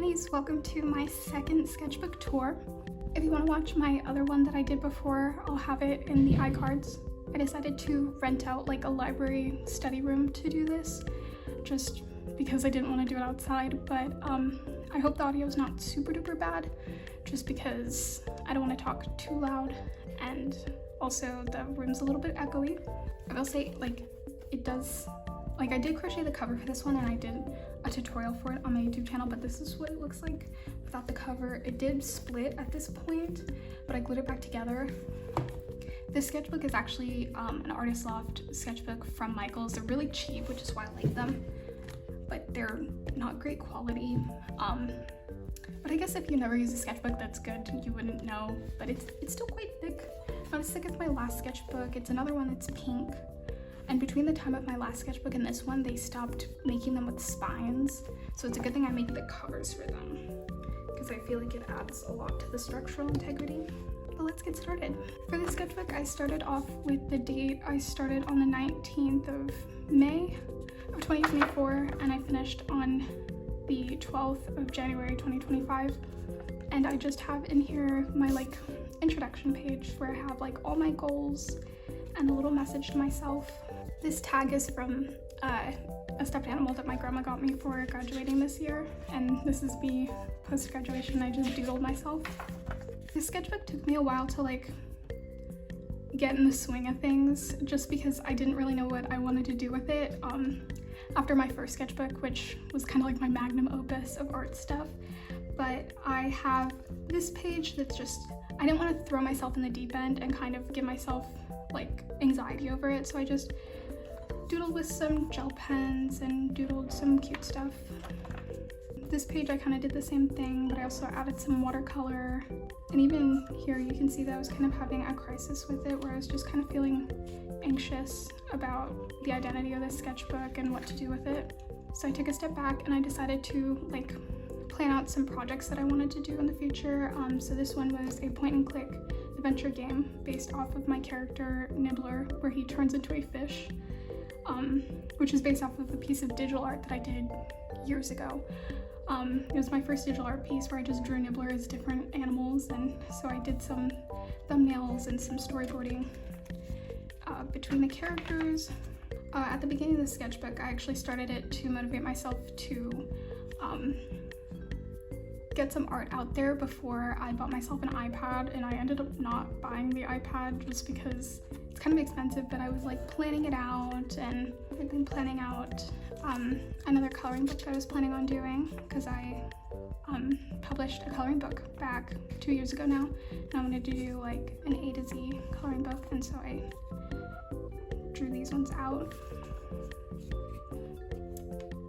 homies, welcome to my second sketchbook tour. If you want to watch my other one that I did before, I'll have it in the iCards. I decided to rent out like a library study room to do this, just because I didn't want to do it outside, but I hope the audio is not super duper bad, just because I don't want to talk too loud, and also the room's a little bit echoey. I will say, like, it does, like, I did crochet the cover for this one and I did a tutorial for it on my YouTube channel, but this is what it looks like without the cover. It did split at this point, but I glued it back together. This sketchbook is actually an Artist Loft sketchbook from Michaels. They're really cheap, which is why I like them, but they're not great quality. But I guess if you never use a sketchbook that's good, you wouldn't know, but it's still quite thick. Not as thick as my last sketchbook. It's another one that's pink. And between the time of my last sketchbook and this one, they stopped making them with spines. So it's a good thing I make the covers for them, because I feel like it adds a lot to the structural integrity. But let's get started. For this sketchbook, I started off with the date. I started on the 19th of May of 2024, and I finished on the 12th of January 2025. And I just have in here my like introduction page where I have like all my goals and a little message to myself. This tag is from a stuffed animal that my grandma got me for graduating this year, and this is me post-graduation. I just doodled myself. This sketchbook took me a while to like get in the swing of things, just because I didn't really know what I wanted to do with it. After my first sketchbook, which was kind of like my magnum opus of art stuff, but I have this page that's just, I didn't want to throw myself in the deep end and kind of give myself like anxiety over it, so I just doodled with some gel pens and doodled some cute stuff. This page I kind of did the same thing, but I also added some watercolor, and even here you can see that I was kind of having a crisis with it, where I was just kind of feeling anxious about the identity of this sketchbook and what to do with it. So I took a step back and I decided to like plan out some projects that I wanted to do in the future. So this one was a point and click adventure game based off of my character Nibbler, where he turns into a fish, which is based off of a piece of digital art that I did years ago. It was my first digital art piece where I just drew Nibbler as different animals, and so I did some thumbnails and some storyboarding between the characters. At the beginning of the sketchbook, I actually started it to motivate myself to get some art out there before I bought myself an iPad, and I ended up not buying the iPad just because it's kind of expensive, but I was like planning it out, and I've been planning out another coloring book that I was planning on doing, because I published a coloring book back 2 years ago now, and I wanted to do like an A to Z coloring book, and so I drew these ones out.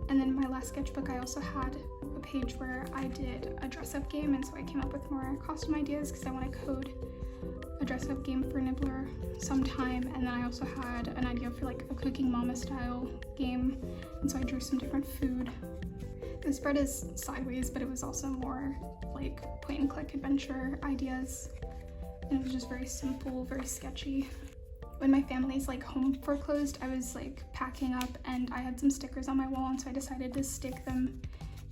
And then my last sketchbook, I also had a page where I did a dress-up game, and so I came up with more costume ideas because I want to code a dress-up game for Nibbler sometime. And then I also had an idea for like a Cooking Mama style game, and so I drew some different food. The spread is sideways, but it was also more like point and click adventure ideas, and it was just very simple, very sketchy. When my family's like home foreclosed, I was like packing up and I had some stickers on my wall, and so I decided to stick them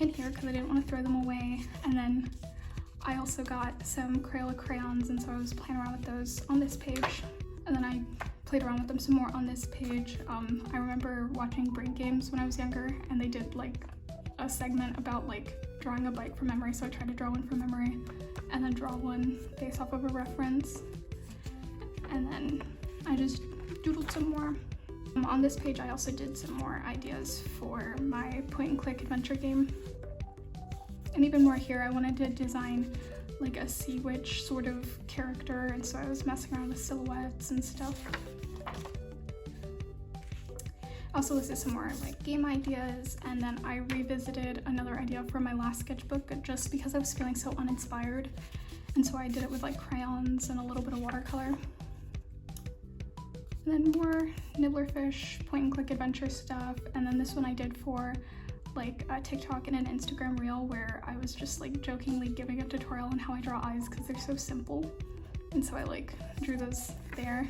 in here because I didn't want to throw them away. And then I also got some Crayola crayons, and so I was playing around with those on this page, and then I played around with them some more on this page. I remember watching Brain Games when I was younger, and they did like a segment about like drawing a bike from memory, so I tried to draw one from memory and then draw one based off of a reference, and then I just doodled some more. On this page I also did some more ideas for my point and click adventure game. And even more here, I wanted to design like a sea witch sort of character, and so I was messing around with silhouettes and stuff. I also listed some more like game ideas, and then I revisited another idea for my last sketchbook just because I was feeling so uninspired, and so I did it with like crayons and a little bit of watercolor. And then more Nibblerfish point and click adventure stuff, and then this one I did for like a TikTok and an Instagram reel where I was just like jokingly giving a tutorial on how I draw eyes because they're so simple, and so I like drew those there.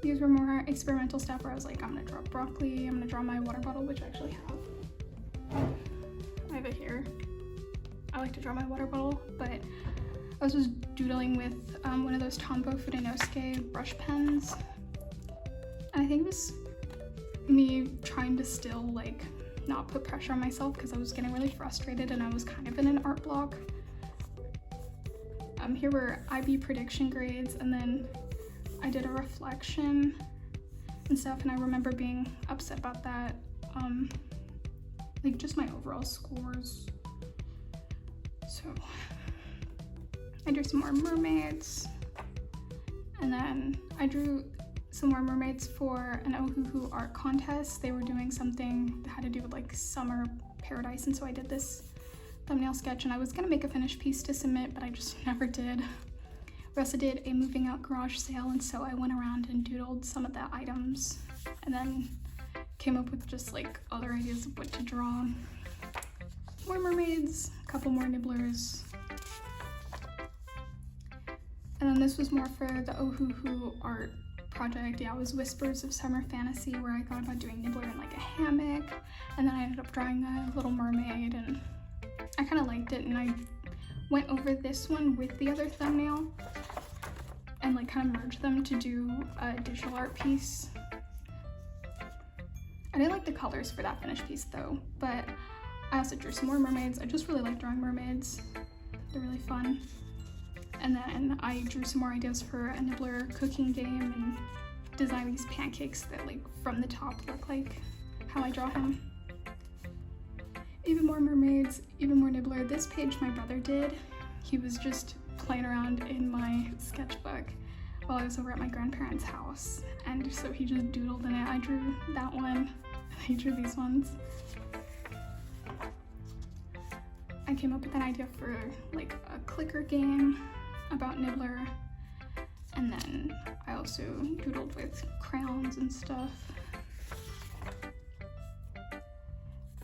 These were more experimental stuff where I was like, I'm gonna draw broccoli, I'm gonna draw my water bottle, which I actually have. I have it here. I like to draw my water bottle, but I was just doodling with one of those Tombow Fudenosuke brush pens. And I think it was me trying to still like not put pressure on myself because I was getting really frustrated and I was kind of in an art block. Here were IB prediction grades, and then I did a reflection and stuff, and I remember being upset about that. Like just my overall scores. So I drew some more mermaids, and then I drew some more mermaids for an Ohuhu art contest. They were doing something that had to do with like summer paradise, and so I did this thumbnail sketch, and I was gonna make a finished piece to submit, but I just never did. We also did a moving out garage sale, and so I went around and doodled some of the items and then came up with just like other ideas of what to draw. More mermaids, a couple more nibblers. And then this was more for the Ohuhu art project. Yeah, it was Whispers of Summer Fantasy, where I thought about doing Nibbler in like a hammock, and then I ended up drawing a little mermaid, and I kind of liked it, and I went over this one with the other thumbnail and like kind of merged them to do a digital art piece. I didn't like the colors for that finished piece though, but I also drew some more mermaids. I just really like drawing mermaids. They're really fun. And then I drew some more ideas for a Nibbler cooking game and designed these pancakes that like from the top look like how I draw him. Even more mermaids, even more Nibbler. This page my brother did. He was just playing around in my sketchbook while I was over at my grandparents' house, and so he just doodled in it. I drew that one, and he drew these ones. I came up with an idea for like a clicker game about Nibbler, and then I also doodled with crayons and stuff.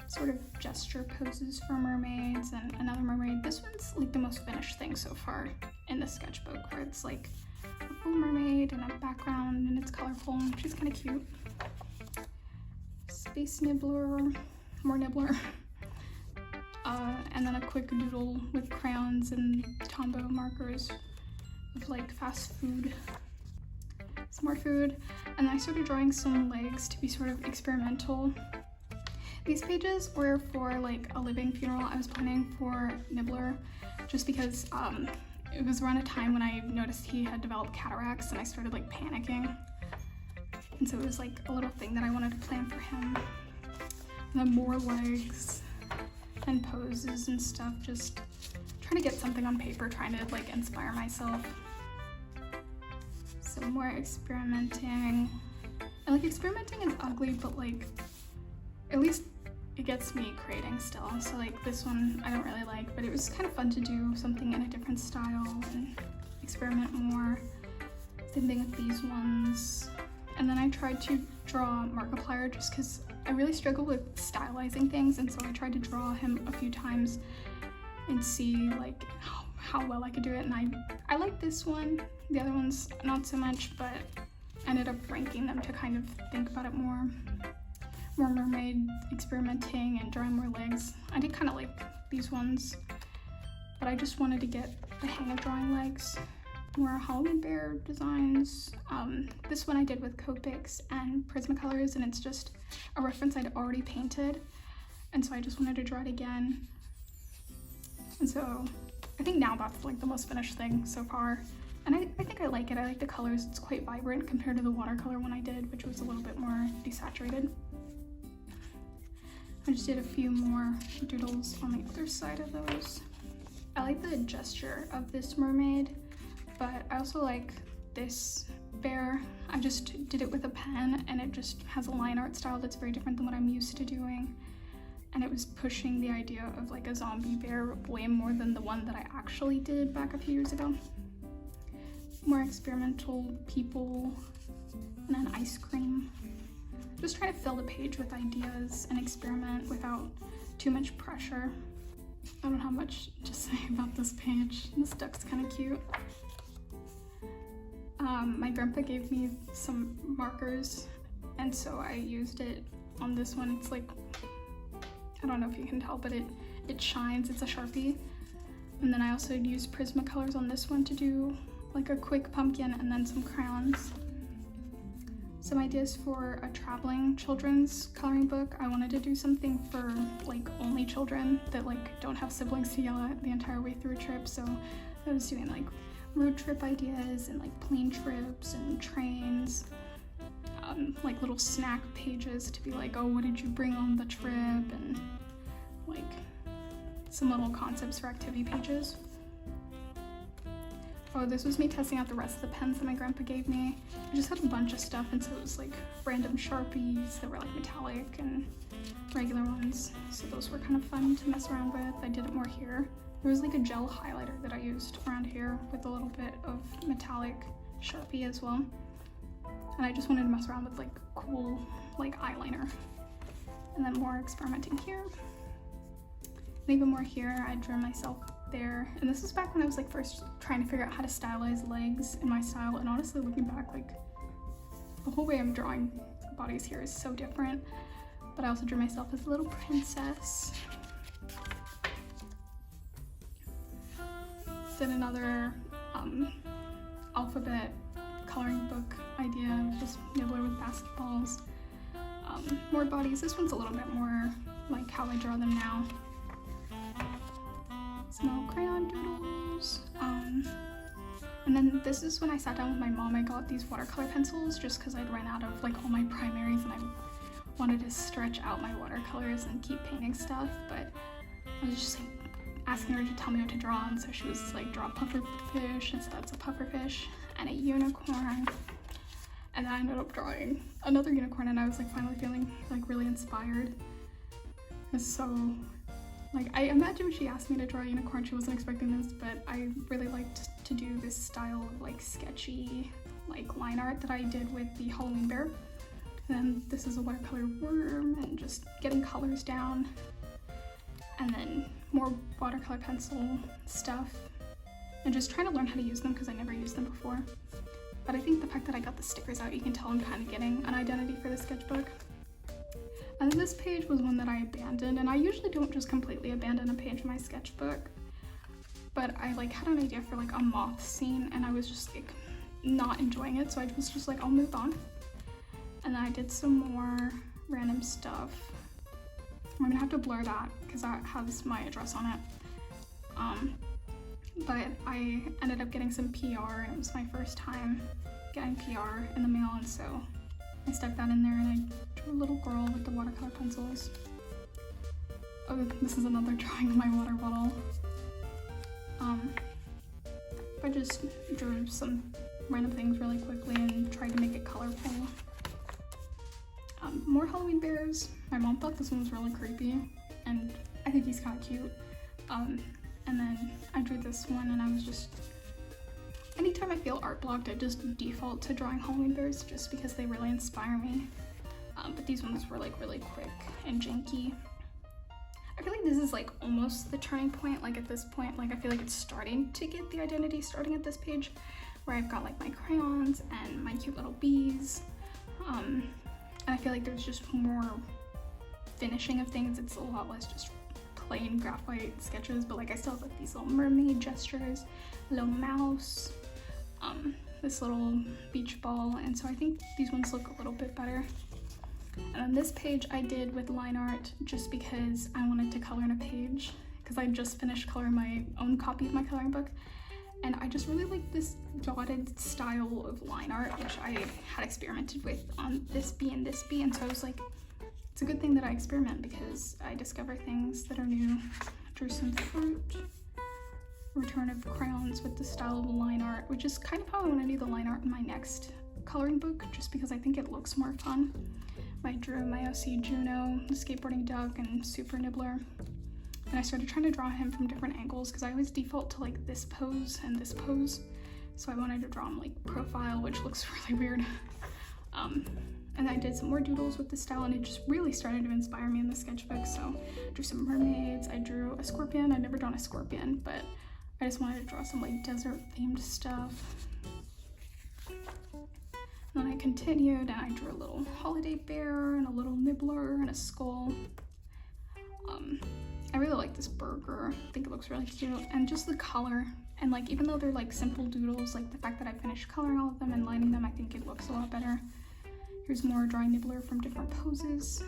Sort of gesture poses for mermaids and another mermaid. This one's like the most finished thing so far in the sketchbook, where it's like a full mermaid and a background and it's colorful and she's kind of cute. Space Nibbler, more Nibbler. And then a quick doodle with crayons and Tombow markers of like fast food. Some more food. And then I started drawing some legs to be sort of experimental. These pages were for like a living funeral. I was planning for Nibbler just because it was around a time when I noticed he had developed cataracts and I started like panicking. And so it was like a little thing that I wanted to plan for him. And then more legs and poses and stuff, just trying to get something on paper, trying to like inspire myself. Some more experimenting. And like experimenting is ugly, but like at least it gets me creating still. So like this one I don't really like, but it was kind of fun to do something in a different style and experiment more. Same thing with these ones. And then I tried to draw Markiplier just because I really struggle with stylizing things, and so I tried to draw him a few times and see like how well I could do it, and I like this one. The other ones not so much, but I ended up ranking them to kind of think about it more. More mermaid experimenting and drawing more legs. I did kind of like these ones, but I just wanted to get the hang of drawing legs. More Halloween bear designs. This one I did with Copics and Prismacolors, and it's just a reference I'd already painted, and so I just wanted to draw it again. And so I think now that's like the most finished thing so far, and I think I like it. I like the colors. It's quite vibrant compared to the watercolor one I did, which was a little bit more desaturated. I just did a few more doodles on the other side of those. I like the gesture of this mermaid, but I also like this bear. I just did it with a pen, and it just has a line art style that's very different than what I'm used to doing. And it was pushing the idea of like a zombie bear way more than the one that I actually did back a few years ago. More experimental people, and then ice cream. Just trying to fill the page with ideas and experiment without too much pressure. I don't have much to say about this page. This duck's kind of cute. My grandpa gave me some markers, and so I used it on this one. It's like, I don't know if you can tell, but it shines. It's a Sharpie. And then I also used Prismacolors on this one to do like a quick pumpkin and then some crayons. Some ideas for a traveling children's coloring book. I wanted to do something for like only children that like don't have siblings to yell at the entire way through a trip. So I was doing like road trip ideas and like plane trips and trains. Like little snack pages to be like, oh, what did you bring on the trip? And like some little concepts for activity pages. Oh, this was me testing out the rest of the pens that my grandpa gave me. I just had a bunch of stuff, and so it was like random Sharpies that were like metallic and regular ones. So those were kind of fun to mess around with. I did it more here. There was like a gel highlighter that I used around here with a little bit of metallic Sharpie as well. And I just wanted to mess around with like cool like eyeliner. And then more experimenting here. And even more here, I drew myself there. And this was back when I was like first trying to figure out how to stylize legs in my style. And honestly, looking back, like the whole way I'm drawing bodies here is so different. But I also drew myself as a little princess. Did another alphabet coloring book idea, just nibbler with basketballs. More bodies. This one's a little bit more like how I draw them now. Small crayon doodles. And then this is when I sat down with my mom. I got these watercolor pencils just because I'd run out of like all my primaries and I wanted to stretch out my watercolors and keep painting stuff, but I was just like asking her to tell me what to draw, and so she was like, draw a pufferfish, and so that's a pufferfish and a unicorn. And then I ended up drawing another unicorn, and I was like finally feeling like really inspired. And so like I imagine when she asked me to draw a unicorn, she wasn't expecting this, but I really liked to do this style of like sketchy like line art that I did with the Halloween bear. And then this is a watercolor worm and just getting colors down. And then more watercolor pencil stuff and just trying to learn how to use them because I never used them before. But I think the fact that I got the stickers out, you can tell I'm kind of getting an identity for the sketchbook. And then this page was one that I abandoned, and I usually don't just completely abandon a page in my sketchbook, but I like had an idea for like a moth scene and I was just like not enjoying it, so I was just like, I'll move on. And then I did some more random stuff. I'm gonna have to blur that because that has my address on it. But I ended up getting some PR, and it was my first time getting PR in the mail, and so I stuck that in there and I drew a little girl with the watercolor pencils. Oh, this is another drawing of my water bottle. I just drew some random things really quickly and tried to make it colorful. More Halloween bears. My mom thought this one was really creepy, and I think he's kind of cute. And then I drew this one, and I was just, anytime I feel art blocked, I just default to drawing Halloween bears just because they really inspire me. But these ones were like really quick and janky. I feel like this is like almost the turning point. Like at this point, like I feel like it's starting to get the identity starting at this page where I've got like my crayons and my cute little bees. And I feel like there's just more finishing of things. It's a lot less just plain graphite sketches, but like I still have like these little mermaid gestures, a little mouse, this little beach ball, and so I think these ones look a little bit better. And on this page I did with line art just because I wanted to color in a page, because I just finished coloring my own copy of my coloring book, and I just really like this dotted style of line art, which I had experimented with on this bee and this bee, and so I was like, it's a good thing that I experiment because I discover things that are new. Drew some fruit, return of crayons with the style of line art, which is kind of how I want to do the line art in my next coloring book, just because I think it looks more fun. I drew my OC Juno, the skateboarding duck, and Super Nibbler. And I started trying to draw him from different angles because I always default to like this pose and this pose. So I wanted to draw him like profile, which looks really weird. And I did some more doodles with this style, and it just really started to inspire me in the sketchbook. So I drew some mermaids, I drew a scorpion. I'd never drawn a scorpion, but I just wanted to draw some like desert themed stuff. And then I continued and I drew a little holiday bear and a little nibbler and a skull. I really like this burger. I think it looks really cute, and just the color, and like even though they're like simple doodles, like the fact that I finished coloring all of them and lining them, I think it looks a lot better. Here's more dry nibbler from different poses.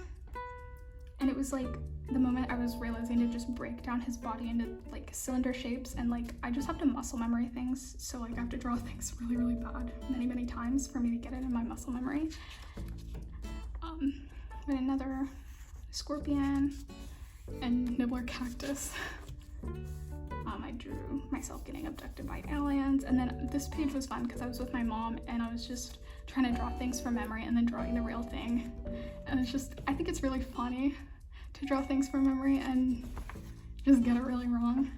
And it was like the moment I was realizing to just break down his body into like cylinder shapes, and like I just have to muscle memory things, so like I have to draw things really bad many times for me to get it in my muscle memory. And another scorpion and nibbler cactus. I drew myself getting abducted by aliens, and then this page was fun because I was with my mom and I was just trying to draw things from memory and then drawing the real thing, and it's just, I think it's really funny to draw things from memory and just get it really wrong.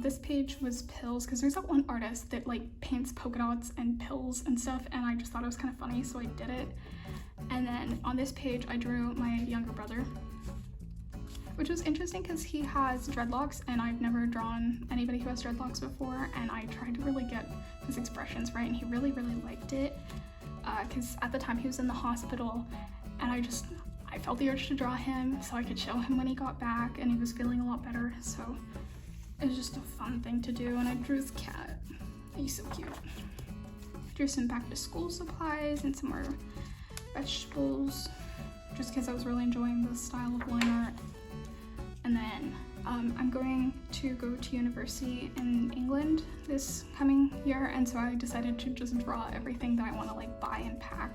This page was pills, because there's that one artist that like paints polka dots and pills and stuff, and I just thought it was kind of funny, so I did it. And then on this page I drew my younger brother, which was interesting because he has dreadlocks and I've never drawn anybody who has dreadlocks before, and I tried to really get his expressions right, and he really liked it, because at the time he was in the hospital, and I felt the urge to draw him so I could show him when he got back, and he was feeling a lot better, so it was just a fun thing to do. And I drew his cat. He's so cute. Drew some back to school supplies and some more vegetables, just because I was really enjoying the style of line art. And then I'm going to go to university in England this coming year, and so I decided to just draw everything that I want to like buy and pack.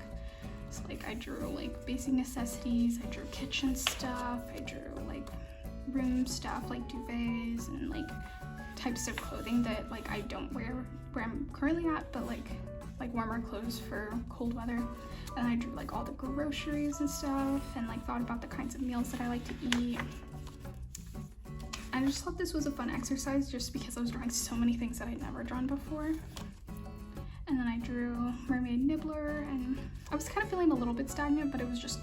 So like I drew like basic necessities, I drew kitchen stuff, I drew like room stuff like duvets and like types of clothing that like I don't wear where I'm currently at, but like warmer clothes for cold weather. And I drew like all the groceries and stuff, and like thought about the kinds of meals that I like to eat. I just thought this was a fun exercise just because I was drawing so many things that I'd never drawn before. And then I drew Mermaid Nibbler, and I was kind of feeling a little bit stagnant, but it was just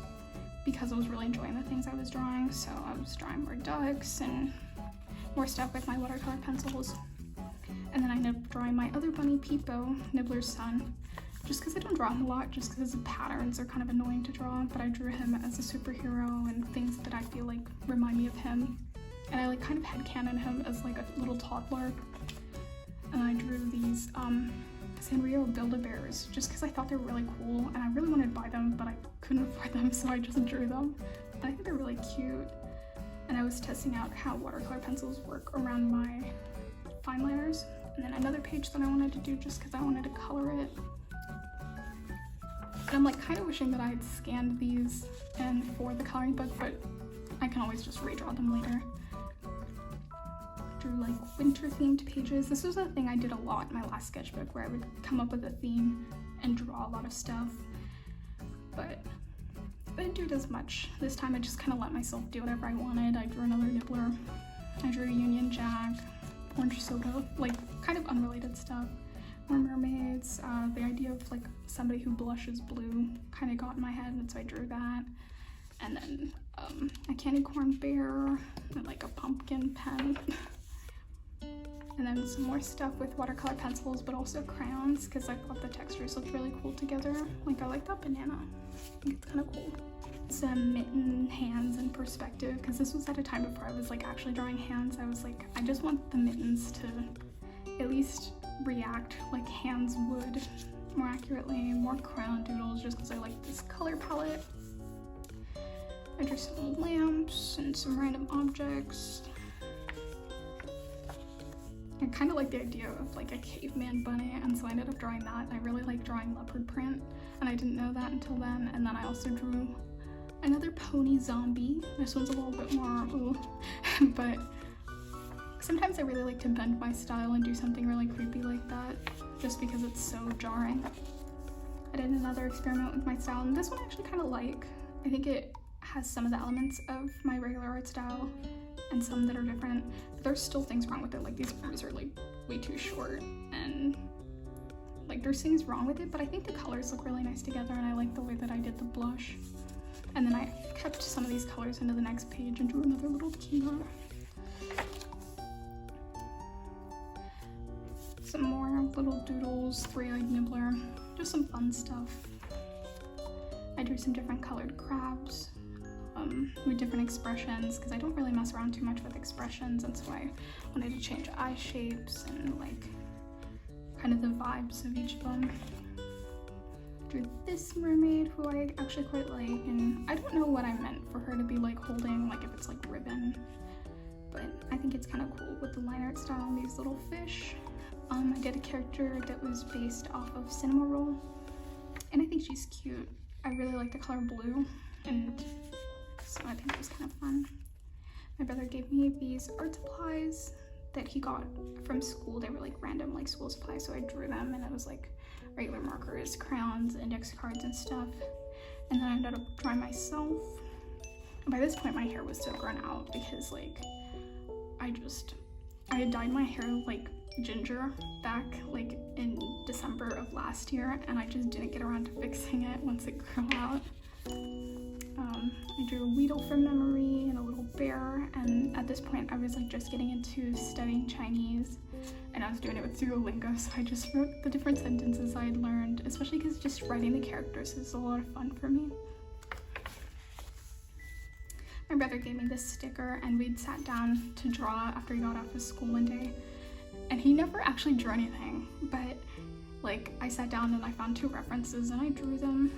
because I was really enjoying the things I was drawing. So I was drawing more ducks and more stuff with my watercolor pencils. And then I ended up drawing my other bunny, Peepo, Nibbler's son, just because I don't draw him a lot, just because the patterns are kind of annoying to draw, but I drew him as a superhero and things that I feel like remind me of him. And I like kind of headcanon him as like a little toddler. And I drew these Sanrio Build-A-Bears just because I thought they were really cool, and I really wanted to buy them, but I couldn't afford them, so I just drew them. And I think they're really cute. And I was testing out how watercolor pencils work around my fine liners. And then another page that I wanted to do just because I wanted to color it. And I'm like kind of wishing that I had scanned these and for the coloring book, but I can always just redraw them later. Drew like winter themed pages. This was a thing I did a lot in my last sketchbook, where I would come up with a theme and draw a lot of stuff, but I didn't do it as much. This time I just kind of let myself do whatever I wanted. I drew another nibbler. I drew a Union Jack, orange soda, like kind of unrelated stuff. More mermaids. The idea of like somebody who blushes blue kind of got in my head, and so I drew that. And then a candy corn bear and like a pumpkin pen. And then some more stuff with watercolor pencils, but also crayons, because I thought the textures looked really cool together. Like I like that banana. I think it's kind of cool. Some mitten hands in perspective, because this was at a time before I was like actually drawing hands. I was like, I just want the mittens to at least react like hands would more accurately. More crayon doodles just because I like this color palette. I drew some lamps and some random objects. I kind of like the idea of like a caveman bunny, and so I ended up drawing that. I really like drawing leopard print, and I didn't know that until then. And then I also drew another pony zombie. This one's a little bit more ooh. But sometimes I really like to bend my style and do something really creepy like that, just because it's so jarring. I did another experiment with my style, and this one I actually kind of like. I think it has some of the elements of my regular art style and some that are different, but there's still things wrong with it. Like these arms are like way too short, and like there's things wrong with it, but I think the colors look really nice together, and I like the way that I did the blush. And then I kept some of these colors into the next page and drew another little Kima. Some more little doodles, three-eyed nibbler, just some fun stuff. I drew some different colored crabs, with different expressions, because I don't really mess around too much with expressions, and so I wanted to change eye shapes and like kind of the vibes of each of them. Drew this mermaid, who I actually quite like, and I don't know what I meant for her to be like holding, like if it's like ribbon, but I think it's kind of cool with the line art style and these little fish. I did a character that was based off of Cinema Roll, and I think she's cute. I really like the color blue, and so I think it was kind of fun. My brother gave me these art supplies that he got from school. They were like random like school supplies, so I drew them, and it was like regular markers, crayons, index cards and stuff. And then I ended up drawing myself. And by this point my hair was so grown out because like I had dyed my hair like ginger back like in December of last year, and I just didn't get around to fixing it once it grew out. I drew a Weedle from memory and a little bear, and at this point I was like just getting into studying Chinese, and I was doing it with Duolingo, so I just wrote the different sentences I had learned, especially because just writing the characters is a lot of fun for me. My brother gave me this sticker, and we'd sat down to draw after he got off of school one day, and he never actually drew anything, but like I sat down and I found 2 references and I drew them.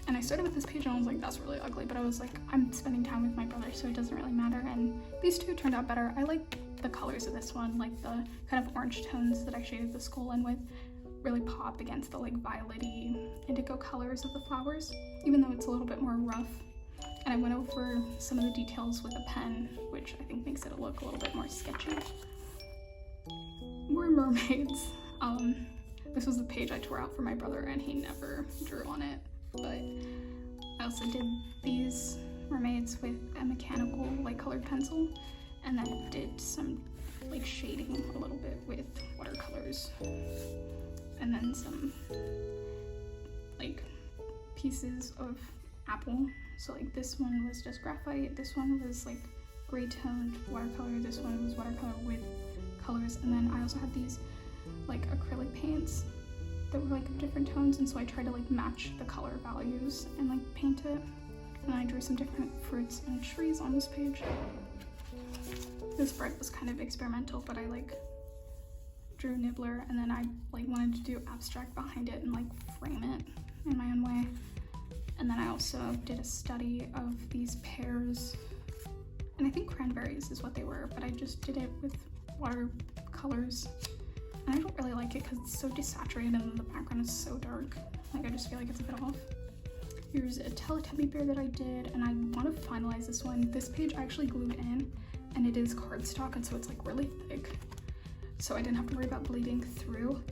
And I started with this page and I was like, that's really ugly, but I was like, I'm spending time with my brother, so it doesn't really matter. And these 2 turned out better. I like the colors of this one, like the kind of orange tones that I shaded the skull in with really pop against the like violet-y indigo colors of the flowers, even though it's a little bit more rough. And I went over some of the details with a pen, which I think makes it look a little bit more sketchy. More mermaids. This was the page I tore out for my brother and he never drew on it. But I also did these mermaids with a mechanical like colored pencil, and then did some like shading a little bit with watercolors, and then some like pieces of apple. So like this one was just graphite, this one was like gray toned watercolor, this one was watercolor with colors, and then I also had these like acrylic paints that were like of different tones, and so I tried to like match the color values and like paint it. And I drew some different fruits and trees on this page. This spread was kind of experimental, but I like drew Nibbler, and then I like wanted to do abstract behind it and like frame it in my own way. And then I also did a study of these pears, and I think cranberries is what they were, but I just did it with watercolors. And I don't really like it because it's so desaturated and the background is so dark. Like I just feel like it's a bit off. Here's a Teletubby bear that I did, and I want to finalize this one. This page I actually glued in, and it is cardstock, and so it's like really thick. So I didn't have to worry about bleeding through.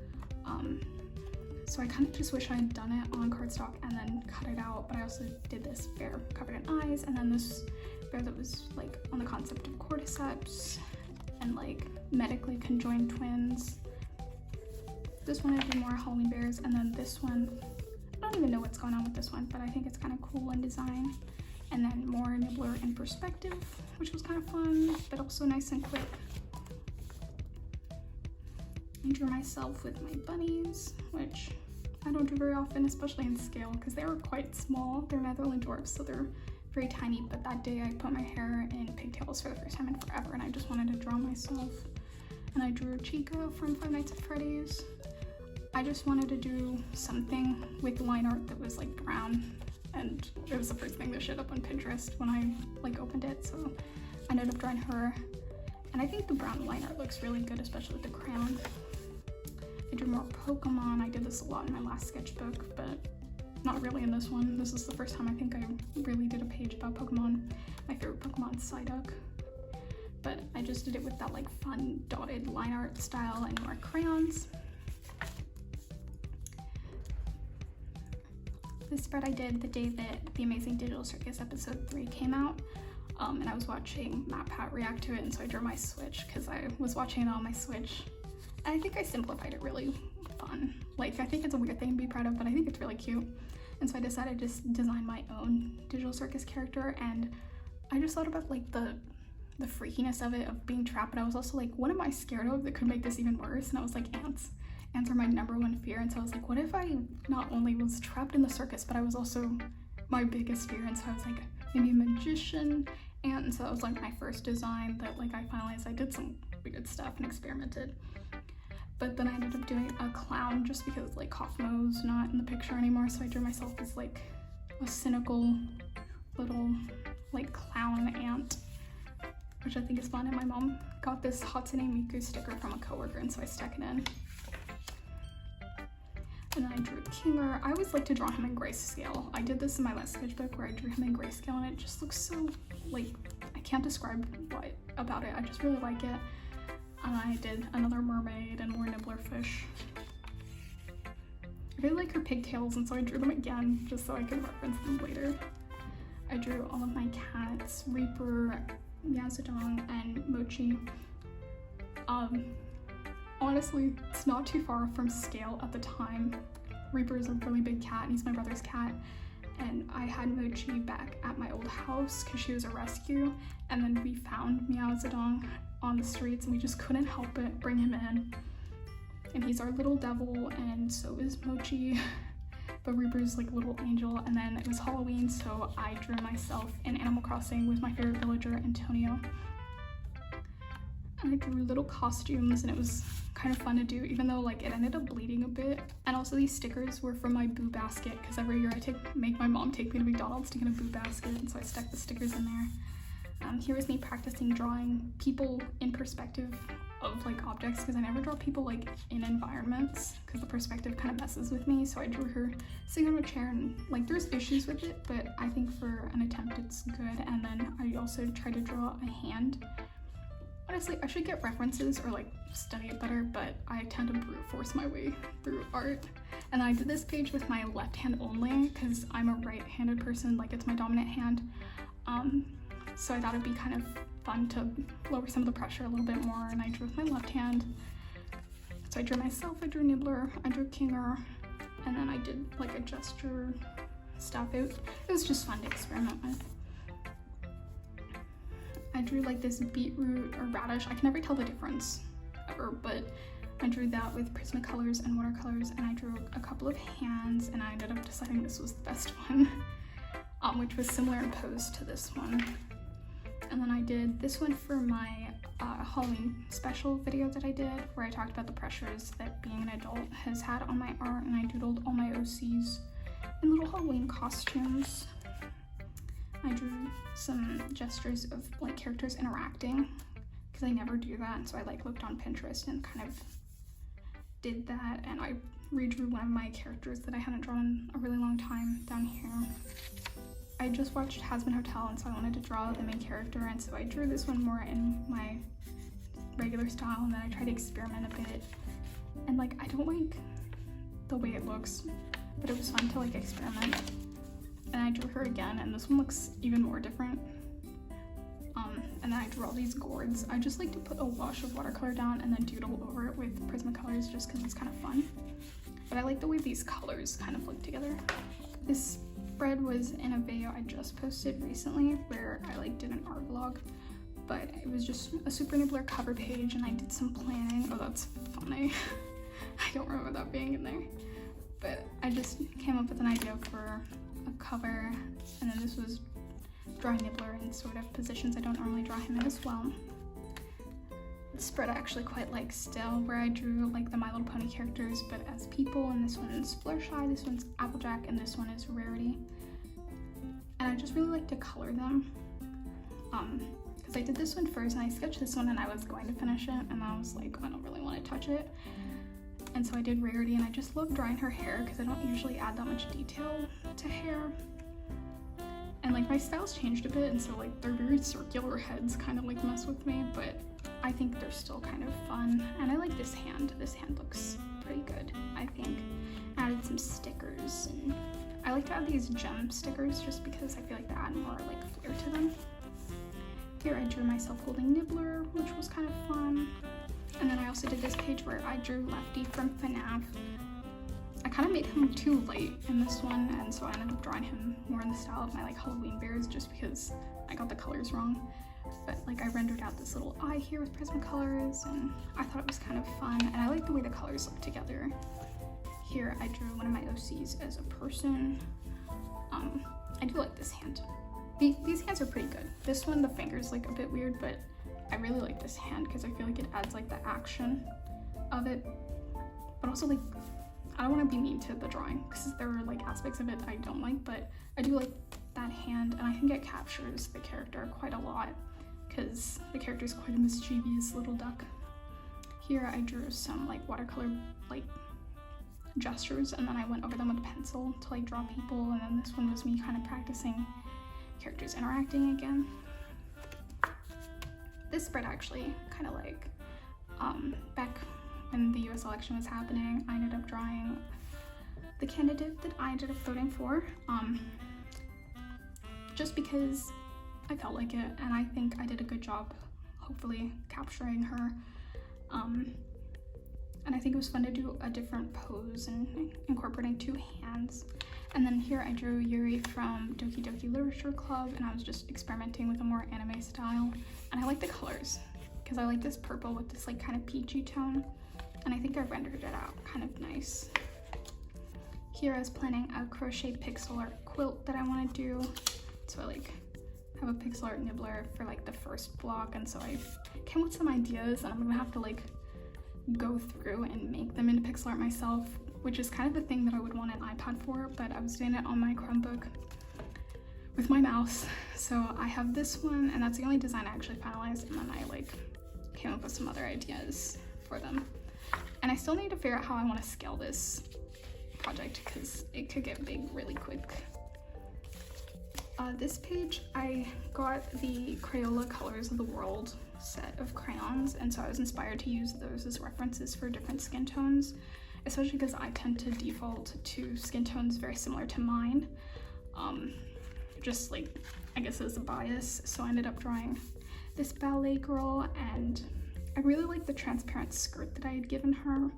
So I kind of just wish I had done it on cardstock and then cut it out, but I also did this bear covered in eyes, and then this bear that was like on the concept of cordyceps and like medically conjoined twins. This one I did more Halloween bears, and then this one, I don't even know what's going on with this one, but I think it's kind of cool in design. And then more Nibbler in perspective, which was kind of fun, but also nice and quick. I drew myself with my bunnies, which I don't do very often, especially in scale, because they were quite small. They're Netherland dwarfs, so they're very tiny, but that day I put my hair in pigtails for the first time in forever, and I just wanted to draw myself. And I drew Chica from Five Nights at Freddy's. I just wanted to do something with line art that was like brown, and it was the first thing that showed up on Pinterest when I like opened it, so I ended up drawing her. And I think the brown line art looks really good, especially with the crayon. I drew more Pokemon. I did this a lot in my last sketchbook, but not really in this one. This is the first time I think I really did a page about Pokemon. My favorite Pokemon is Psyduck. But I just did it with that like fun dotted line art style and more crayons. This spread I did the day that The Amazing Digital Circus episode 3 came out, and I was watching Matt Pat react to it, and so I drew my Switch because I was watching it on my Switch. And I think I simplified it really fun. Like, I think it's a weird thing to be proud of, but I think it's really cute. And so I decided to just design my own Digital Circus character, and I just thought about like the freakiness of it, of being trapped, but I was also like, what am I scared of that could make this even worse? And I was like, ants. Ants are my #1 fear, and so I was like, what if I not only was trapped in the circus, but I was also my biggest fear? And so I was like, maybe a magician ant, and so that was like my first design that like I finalized. I did some weird stuff and experimented. But then I ended up doing a clown just because like Kaufmo's not in the picture anymore, so I drew myself as like a cynical little like clown ant, which I think is fun. And my mom got this Hatsune Miku sticker from a coworker, and so I stuck it in. And then I drew Kinger. I always like to draw him in grayscale. I did this in my last sketchbook where I drew him in grayscale, and it just looks so like, I can't describe what about it. I just really like it. And I did another mermaid and more nibbler fish. I really like her pigtails, and so I drew them again just so I could reference them later. I drew all of my cats, Reaper, Yazadong, and Mochi. Honestly, it's not too far from scale at the time. Reaper is a really big cat, and he's my brother's cat. And I had Mochi back at my old house because she was a rescue, and then we found Meowzadong on the streets, and we just couldn't help but bring him in. And he's our little devil, and so is Mochi. But Reaper's like a little angel. And then it was Halloween, so I drew myself in Animal Crossing with my favorite villager, Antonio. And I drew little costumes, and it was kind of fun to do, even though like it ended up bleeding a bit. And also these stickers were from my boo basket, because every year I make my mom take me to McDonald's to get a boo basket, and so I stuck the stickers in there. Here was me practicing drawing people in perspective of like objects, because I never draw people like in environments because the perspective kind of messes with me. So I drew her sitting on a chair, and like there's issues with it, but I think for an attempt it's good. And then I also tried to draw a hand. Honestly, I should get references or like study it better, but I tend to brute force my way through art. And I did this page with my left hand only because I'm a right-handed person, like it's my dominant hand. So I thought it'd be kind of fun to lower some of the pressure a little bit more, and I drew with my left hand. So I drew myself, I drew Nibbler, I drew Kinger, and then I did like a gesture stuff. It was just fun to experiment with. I drew like this beetroot or radish. I can never tell the difference ever, but I drew that with Prismacolors and watercolors, and I drew a couple of hands, and I ended up deciding this was the best one, which was similar in pose to this one. And then I did this one for my Halloween special video that I did, where I talked about the pressures that being an adult has had on my art, and I doodled all my OCs in little Halloween costumes. I drew some gestures of like characters interacting, because I never do that, and so I like looked on Pinterest and kind of did that, and I redrew one of my characters that I hadn't drawn in a really long time down here. I just watched Hazbin Hotel, and so I wanted to draw the main character, and so I drew this one more in my regular style, and then I tried to experiment a bit. And like, I don't like the way it looks, but it was fun to like experiment. And I drew her again, and this one looks even more different. And then I drew all these gourds. I just like to put a wash of watercolor down and then doodle over it with Prismacolors just because it's kind of fun. But I like the way these colors kind of look together. This spread was in a video I just posted recently where I like did an art vlog, but it was just a Super Nibbler cover page, and I did some planning. Oh, that's funny. I don't remember that being in there, but I just came up with an idea for a cover, and then this was drawing Nibbler in sort of positions I don't normally draw him in as well. The spread I actually quite like still, where I drew like the My Little Pony characters but as people, and this one's Fluttershy, this one's Applejack, and this one is Rarity. And I just really like to color them, because I did this one first, and I sketched this one, and I was going to finish it, and I was like, I don't really want to touch it. And so I did Rarity, and I just love drawing her hair because I don't usually add that much detail to hair. And like my style's changed a bit, and so like their very circular heads kind of like mess with me, but I think they're still kind of fun. And I like this hand. This hand looks pretty good, I think. I added some stickers, and I like to add these gem stickers just because I feel like they add more like flair to them. Here I drew myself holding Nibbler, which was kind of fun. And then I also did this page where I drew Lefty from FNAF. I kind of made him too light in this one, and so I ended up drawing him more in the style of my like Halloween bears just because I got the colors wrong. But like I rendered out this little eye here with Prismacolors, and I thought it was kind of fun, and I like the way the colors look together. Here I drew one of my OCs as a person. I do like this hand. These hands are pretty good. This one, the finger's like a bit weird, but I really like this hand because I feel like it adds like the action of it. But also like, I don't want to be mean to the drawing because there are like aspects of it I don't like, but I do like that hand, and I think it captures the character quite a lot because the character is quite a mischievous little duck. Here I drew some like watercolor like gestures, and then I went over them with a pencil to like draw people, and then this one was me kind of practicing characters interacting again. This spread actually kind of like back when the US election was happening, I ended up drawing the candidate that I ended up voting for, just because I felt like it, and I think I did a good job hopefully capturing her. And I think it was fun to do a different pose and incorporating two hands. And then here I drew Yuri from Doki Doki Literature Club, and I was just experimenting with a more anime style. And I like the colors because I like this purple with this like kind of peachy tone, and I think I rendered it out kind of nice. Here I was planning a crochet pixel art quilt that I want to do, so I like have a pixel art nibbler for like the first block, and so I came with some ideas, and I'm gonna have to like go through and make them into pixel art myself, which is kind of the thing that I would want an iPad for, but I was doing it on my Chromebook with my mouse. So I have this one, and that's the only design I actually finalized, and then I like came up with some other ideas for them. And I still need to figure out how I want to scale this project because it could get big really quick. This page, I got the Crayola Colors of the World set of crayons, and so I was inspired to use those as references for different skin tones, especially because I tend to default to skin tones very similar to mine, just like, I guess as a bias. So I ended up drawing this ballet girl, and I really like the transparent skirt that I had given her,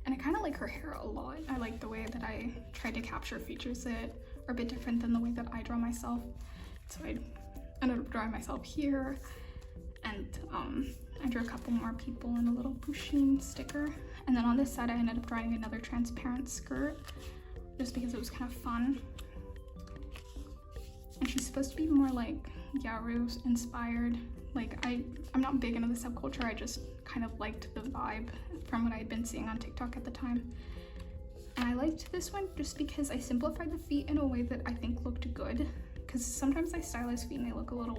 and I kind of like her hair a lot. I like the way that I tried to capture features that are a bit different than the way that I draw myself. So I ended up drawing myself here, and I drew a couple more people and a little Bushin sticker. And then on this side I ended up drawing another transparent skirt just because it was kind of fun. And she's supposed to be more like Yaru inspired. Like I'm not big into the subculture, I just kind of liked the vibe from what I had been seeing on TikTok at the time. And I liked this one just because I simplified the feet in a way that I think looked good, because sometimes I stylize feet and they look a little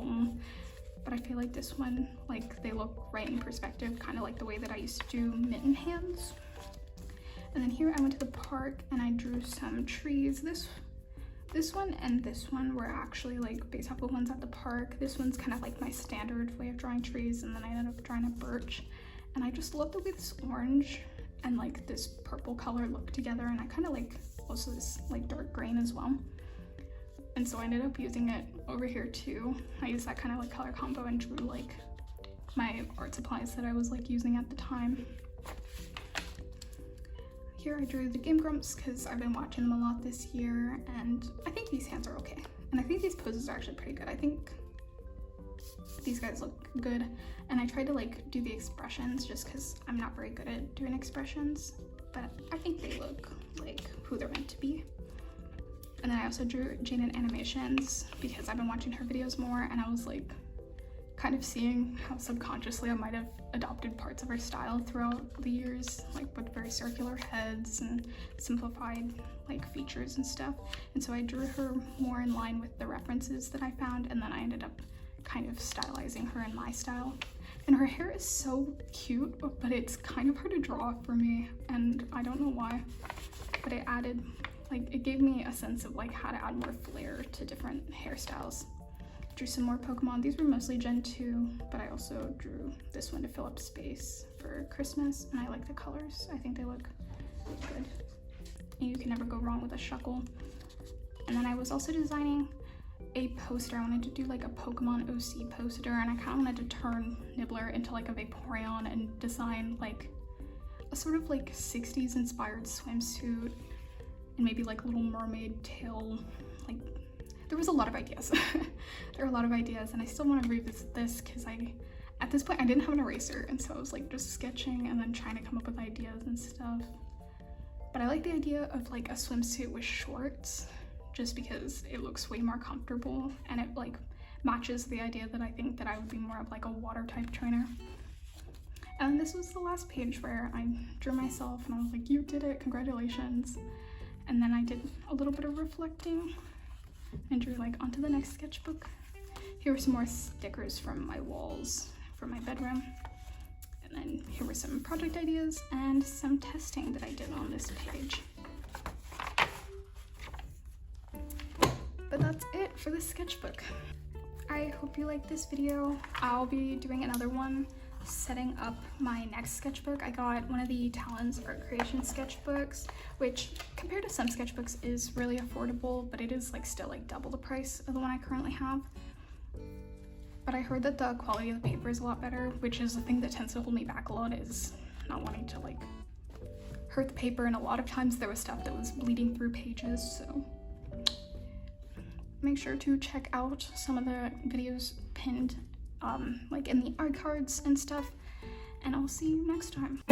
but I feel like this one, like, they look right in perspective, kind of like the way that I used to do mitten hands. And then here I went to the park and I drew some trees. This one and this one were actually like based off the ones at the park. This one's kind of like my standard way of drawing trees, and then I ended up drawing a birch. And I just love the way this orange and like this purple color look together, and I kind of like also this like dark green as well. And so I ended up using it over here too. I used that kind of like color combo and drew like my art supplies that I was like using at the time. Here I drew the Game Grumps because I've been watching them a lot this year, and I think these hands are okay. And I think these poses are actually pretty good. I think these guys look good. And I tried to like do the expressions just because I'm not very good at doing expressions, but I think they look like who they're meant to be. And then I also drew Jane in animations because I've been watching her videos more, and I was like kind of seeing how subconsciously I might have adopted parts of her style throughout the years, like with very circular heads and simplified like features and stuff. And so I drew her more in line with the references that I found, and then I ended up kind of stylizing her in my style. And her hair is so cute, but it's kind of hard to draw for me, and I don't know why, but it added, like, it gave me a sense of like how to add more flair to different hairstyles. Drew some more Pokemon. These were mostly Gen 2, but I also drew this one to fill up space for Christmas, and I like the colors. I think they look good. And you can never go wrong with a Shuckle. And then I was also designing a poster. I wanted to do like a Pokemon OC poster, and I kind of wanted to turn Nibbler into like a Vaporeon and design like a sort of like 60s inspired swimsuit and maybe like Little Mermaid tail. Like, there was a lot of ideas. There are a lot of ideas, and I still want to revisit this because at this point I didn't have an eraser, and so I was like just sketching and then trying to come up with ideas and stuff. But I like the idea of like a swimsuit with shorts, just because it looks way more comfortable and it like matches the idea that I think that I would be more of like a water type trainer. And this was the last page where I drew myself and I was like, you did it, congratulations. And then I did a little bit of reflecting and drew like onto the next sketchbook. Here were some more stickers from my walls from my bedroom. And then here were some project ideas and some testing that I did on this page. But that's it for this sketchbook. I hope you liked this video. I'll be doing another one setting up my next sketchbook. I got one of the Talon's art creation sketchbooks, which compared to some sketchbooks is really affordable, but it is like still like double the price of the one I currently have. But I heard that the quality of the paper is a lot better, which is the thing that tends to hold me back a lot, is not wanting to like hurt the paper, and a lot of times there was stuff that was bleeding through pages, so make sure to check out some of the videos pinned like in the iCards and stuff, and I'll see you next time.